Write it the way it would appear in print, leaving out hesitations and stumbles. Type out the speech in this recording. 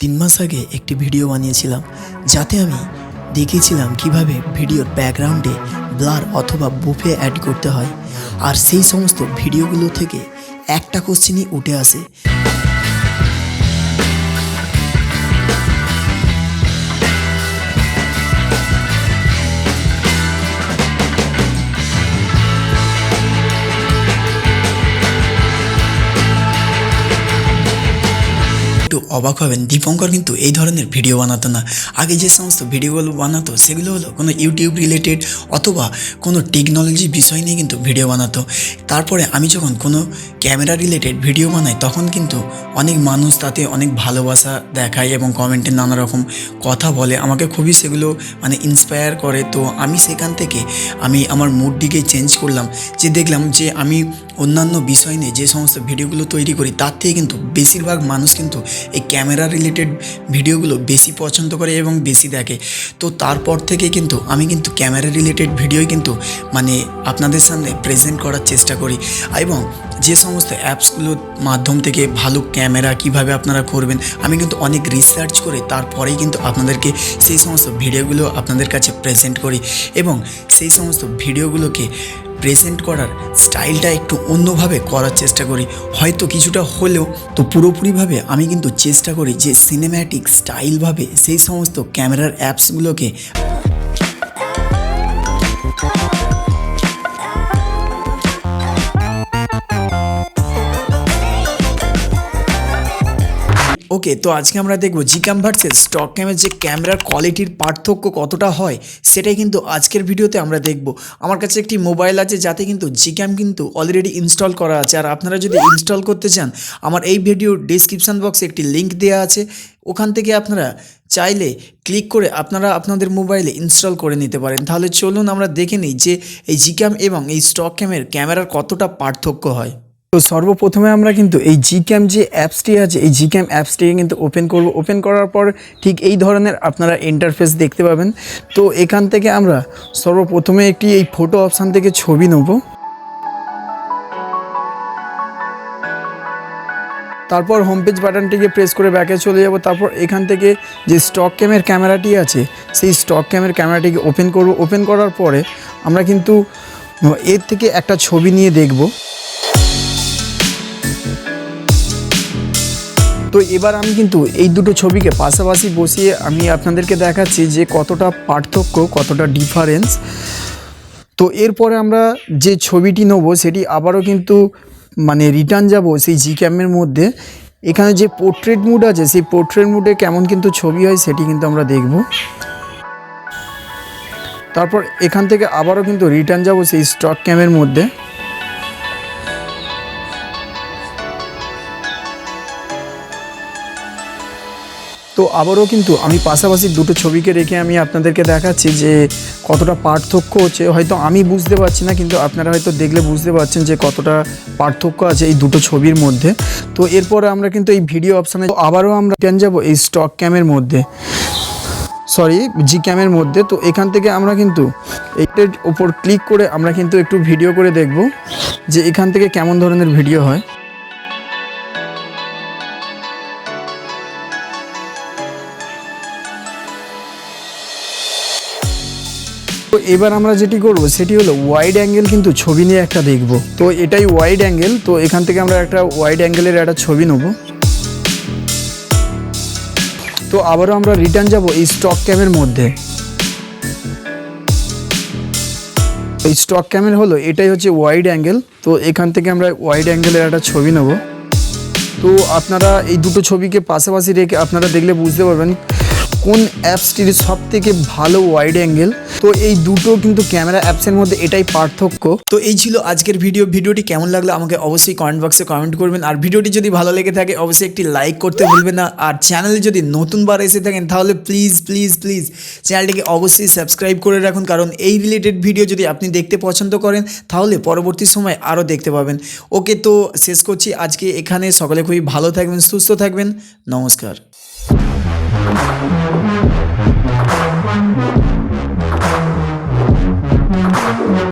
3 মাস আগে একটি ভিডিও বানিয়েছিলাম যাতে আমি দেখিয়েছিলাম কিভাবে ভিডিওর ব্যাকগ্রাউন্ডে ব্লার অথবা বুফে অ্যাড করতে হয়। আর সেই সমস্ত ভিডিওগুলো থেকে একটা কোশ্চেনই উঠে আসে, একটু অবাক হবেন, দীপঙ্কর কিন্তু এই ধরনের ভিডিও বানাতো না। আগে যে সমস্ত ভিডিওগুলো বানাতো সেগুলো হলো কোনো ইউটিউব রিলেটেড অথবা কোনো টেকনোলজি বিষয় নিয়ে কিন্তু ভিডিও বানাতো। তারপরে আমি যখন কোনো ক্যামেরা রিলেটেড ভিডিও বানাই তখন কিন্তু অনেক মানুষ তাতে অনেক ভালোবাসা দেখায় এবং কমেন্টে নানা রকম কথা বলে, আমাকে খুবই সেগুলো ইন্সপায়ার করে। তো আমি সেখান থেকে আমার মুডটিকে চেঞ্জ করলাম, যে দেখলাম যে আমি অন্যান্য বিষয় নিয়ে যে সমস্ত ভিডিওগুলো তৈরি করি তার থেকে কিন্তু বেশিরভাগ মানুষ কিন্তু এই ক্যামেরা রিলেটেড ভিডিওগুলো বেশি পছন্দ করে এবং বেশি দেখে। তো তারপর থেকে কিন্তু আমি ক্যামেরা রিলেটেড ভিডিওই কিন্তু আপনাদের সামনে প্রেজেন্ট করার চেষ্টা করি, এবং যে সমস্ত অ্যাপসগুলোর মাধ্যম থেকে ভালো ক্যামেরা কিভাবে আপনারা করবেন আমি কিন্তু অনেক রিসার্চ করে তারপরেই কিন্তু আপনাদেরকে সেই সমস্ত ভিডিওগুলো আপনাদের কাছে প্রেজেন্ট করি, এবং সেই সমস্ত ভিডিওগুলোকে প্রেজেন্ট করার স্টাইলটা একটু অন্যভাবে করার চেষ্টা করি, হয়তো কিছুটা হলেও। তো পুরোপুরিভাবে আমি কিন্তু চেষ্টা করি যে সিনেম্যাটিক স্টাইলভাবে সেই সমস্ত ক্যামেরার অ্যাপসগুলোকে ওকে। তো আজকে আমরা দেখবো জিক্যাম ভার্সেস স্টক ক্যামের যে ক্যামেরার কোয়ালিটির পার্থক্য কতটা হয় সেটাই কিন্তু আজকের ভিডিওতে আমরা দেখব। আমার কাছে একটি মোবাইল আছে যাতে কিন্তু জিক্যাম কিন্তু অলরেডি ইনস্টল করা আছে, আর আপনারা যদি ইনস্টল করতে চান আমার এই ভিডিওর ডিসক্রিপশান বক্সে একটি লিঙ্ক দেওয়া আছে, ওখান থেকে আপনারা চাইলে ক্লিক করে আপনারা আপনাদের মোবাইলে ইনস্টল করে নিতে পারেন। তাহলে চলুন আমরা দেখে নিই যে এই জিক্যাম এবং এই স্টক ক্যামেরার কতটা পার্থক্য হয়। তো সর্বপ্রথমে আমরা কিন্তু এই জিক্যাম যে অ্যাপসটি আছে এই জিক্যাম অ্যাপসটিকে কিন্তু ওপেন করব। ওপেন করার পর ঠিক এই ধরনের আপনারা ইন্টারফেস দেখতে পাবেন। তো এখান থেকে আমরা সর্বপ্রথমে একটি এই ফটো অপশান থেকে ছবি নেব, তারপর হোম পেজ বাটনটিকে প্রেস করে ব্যাকে চলে যাব। তারপর এখান থেকে যে স্টক ক্যামের ক্যামেরাটি আছে সেই স্টক ক্যামের ক্যামেরাটিকে ওপেন করব। ওপেন করার পরে আমরা কিন্তু এর থেকে একটা ছবি নিয়ে দেখব। তো এবার আমি কিন্তু এই দুটো ছবিকে পাশাপাশি বসিয়ে আমি আপনাদেরকে দেখাচ্ছি যে কতটা পার্থক্য, কতটা ডিফারেন্স। তো এরপরে আমরা যে ছবিটি নেব সেটি আবারও কিন্তু রিটার্ন যাব সেই জিক্যামের মধ্যে। এখানে যে পোর্ট্রেট মুড আছে সেই পোর্ট্রেট মুডে কেমন কিন্তু ছবি হয় সেটি কিন্তু আমরা দেখব। তারপর এখান থেকে আবারও কিন্তু রিটার্ন যাব সেই স্টক ক্যামের মধ্যে। তো আবারও কিন্তু আমি পাশাপাশি দুটো ছবিকে রেখে আমি আপনাদেরকে দেখাচ্ছি যে কতটা পার্থক্য হচ্ছে। হয়তো আমি বুঝতে পারছি না, কিন্তু আপনারা হয়তো দেখলে বুঝতে পারছেন যে কতটা পার্থক্য আছে এই দুটো ছবির মধ্যে। তো এরপরে আমরা কিন্তু এই ভিডিও অপশানে আবারও আমরা রিটার্ন যাব এই স্টক ক্যামের মধ্যে, জিক্যামের মধ্যে। তো এখান থেকে আমরা কিন্তু এইটার ওপর ক্লিক করে আমরা কিন্তু একটু ভিডিও করে দেখব যে এখান থেকে কেমন ধরনের ভিডিও হয়। তো এবার আমরা যেটি করব সেটি হলো ওয়াইড অ্যাঙ্গেল কিন্তু ছবি নিয়ে একটা দেখব। তো এটাই ওয়াইড অ্যাঙ্গেল। তো এখান থেকে আমরা একটা ওয়াইড অ্যাঙ্গেলের একটা ছবি নেব। তো আবারও আমরা রিটার্ন যাব এই স্টক ক্যামের মধ্যে। এই স্টক ক্যামের হলো এটাই হচ্ছে ওয়াইড অ্যাঙ্গেল। তো এখান থেকে আমরা ওয়াইড অ্যাঙ্গেলের একটা ছবি নেব। তো আপনারা এই দুটো ছবিকে পাশাপাশি রেখে আপনারা দেখলে বুঝতে পারবেন কোন অ্যাপসটির সব থেকে ভালো ওয়াইড অ্যাঙ্গেল। তো এই দুটো কিন্তু ক্যামেরা অ্যাপসের মধ্যে এটাই পার্থক্য। তো এই ছিল আজকের ভিডিওটি কেমন লাগলো আমাকে অবশ্যই কমেন্ট বক্সে কমেন্ট করবেন, আর ভিডিওটি যদি ভালো লেগে থাকে অবশ্যই একটি লাইক করতে ভুলবেন না। আর চ্যানেলে যদি নতুনবার এসে থাকেন তাহলে প্লিজ প্লিজ প্লিজ চ্যানেলটিকে অবশ্যই সাবস্ক্রাইব করে রাখুন, কারণ এই রিলেটেড ভিডিও যদি আপনি দেখতে পছন্দ করেন তাহলে পরবর্তী সময় আরও দেখতে পাবেন। ওকে, তো শেষ করছি আজকে এখানে। সকলে খুবই ভালো থাকবেন, সুস্থ থাকবেন, নমস্কার।